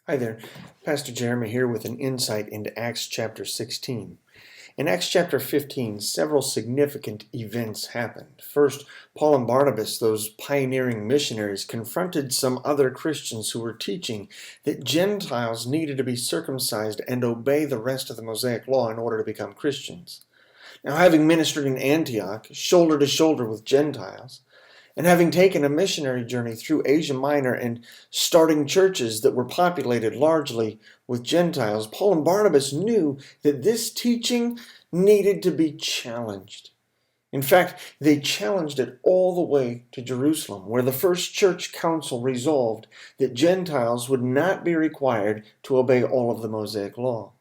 Hi there, Pastor Jeremy here with an insight into Acts chapter 16. In Acts chapter 15, several significant events happened. First, Paul and Barnabas, those pioneering missionaries, confronted some other Christians who were teaching that Gentiles needed to be circumcised and obey the rest of the Mosaic law in order to become Christians. Now, having ministered in Antioch, shoulder to shoulder with Gentiles, and having taken a missionary journey through Asia Minor and starting churches that were populated largely with Gentiles, Paul and Barnabas knew that this teaching needed to be challenged. In fact, they challenged it all the way to Jerusalem, where the first church council resolved that Gentiles would not be required to obey all of the Mosaic law.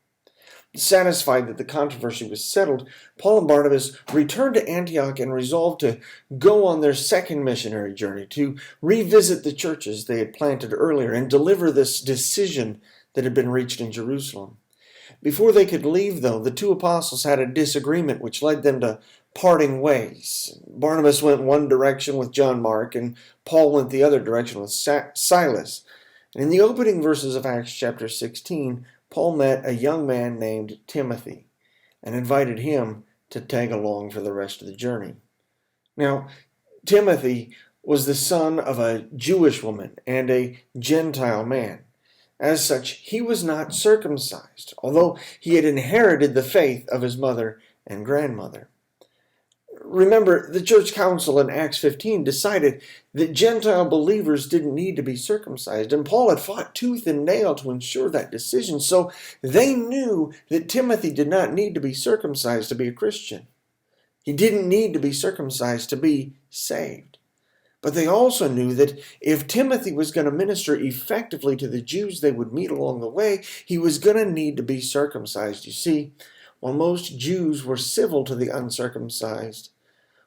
Satisfied that the controversy was settled, Paul and Barnabas returned to Antioch and resolved to go on their second missionary journey, to revisit the churches they had planted earlier and deliver this decision that had been reached in Jerusalem. Before they could leave, though, the two apostles had a disagreement which led them to parting ways. Barnabas went one direction with John Mark, and Paul went the other direction with Silas. And in the opening verses of Acts chapter 16, Paul met a young man named Timothy and invited him to tag along for the rest of the journey. Now, Timothy was the son of a Jewish woman and a Gentile man. As such, he was not circumcised, although he had inherited the faith of his mother and grandmother. Remember, the church council in Acts 15 decided that Gentile believers didn't need to be circumcised, and Paul had fought tooth and nail to ensure that decision, so they knew that Timothy did not need to be circumcised to be a Christian. He didn't need to be circumcised to be saved. But they also knew that if Timothy was going to minister effectively to the Jews they would meet along the way, he was going to need to be circumcised. You see, while most Jews were civil to the uncircumcised,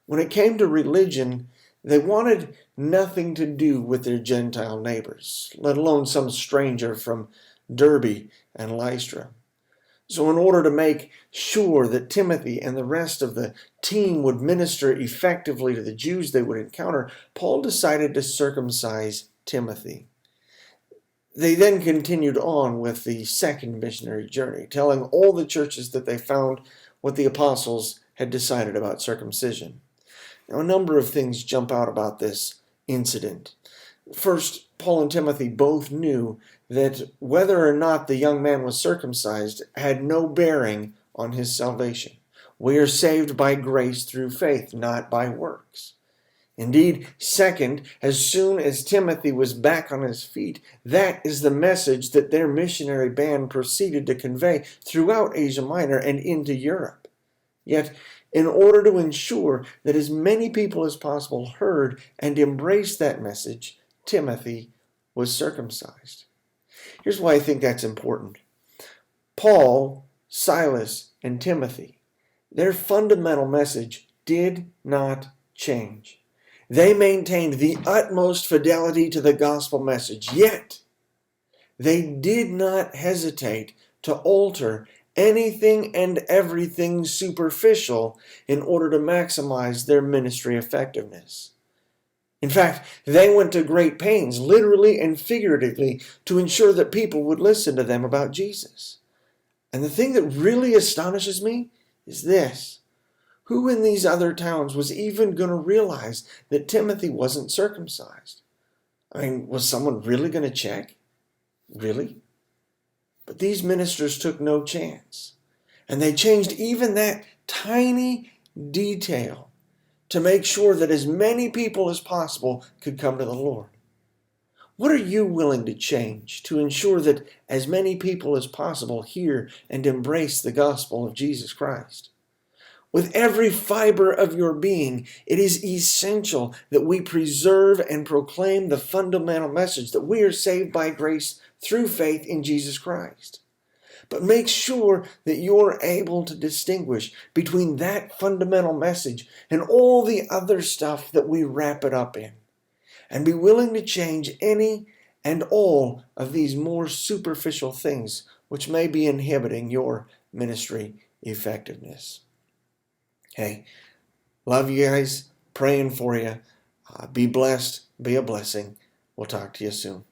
when it came to religion, they wanted nothing to do with their Gentile neighbors, let alone some stranger from Derbe and Lystra. So in order to make sure that Timothy and the rest of the team would minister effectively to the Jews they would encounter, Paul decided to circumcise Timothy. They then continued on with the second missionary journey, telling all the churches that they found what the apostles had decided about circumcision. Now, a number of things jump out about this incident. First, Paul and Timothy both knew that whether or not the young man was circumcised had no bearing on his salvation. We are saved by grace through faith, not by works. Indeed, second, as soon as Timothy was back on his feet, that is the message that their missionary band proceeded to convey throughout Asia Minor and into Europe. Yet, in order to ensure that as many people as possible heard and embraced that message, Timothy was circumcised. Here's why I think that's important. Paul, Silas, and Timothy, their fundamental message did not change. They maintained the utmost fidelity to the gospel message, yet they did not hesitate to alter anything and everything superficial in order to maximize their ministry effectiveness. In fact, they went to great pains, literally and figuratively, to ensure that people would listen to them about Jesus. And the thing that really astonishes me is this. Who in these other towns was even going to realize that Timothy wasn't circumcised? I mean, was someone really going to check? Really? But these ministers took no chance. And they changed even that tiny detail to make sure that as many people as possible could come to the Lord. What are you willing to change to ensure that as many people as possible hear and embrace the gospel of Jesus Christ? With every fiber of your being, it is essential that we preserve and proclaim the fundamental message that we are saved by grace through faith in Jesus Christ. But make sure that you're able to distinguish between that fundamental message and all the other stuff that we wrap it up in. And be willing to change any and all of these more superficial things which may be inhibiting your ministry effectiveness. Hey, love you guys, praying for you. Be blessed, be a blessing. We'll talk to you soon.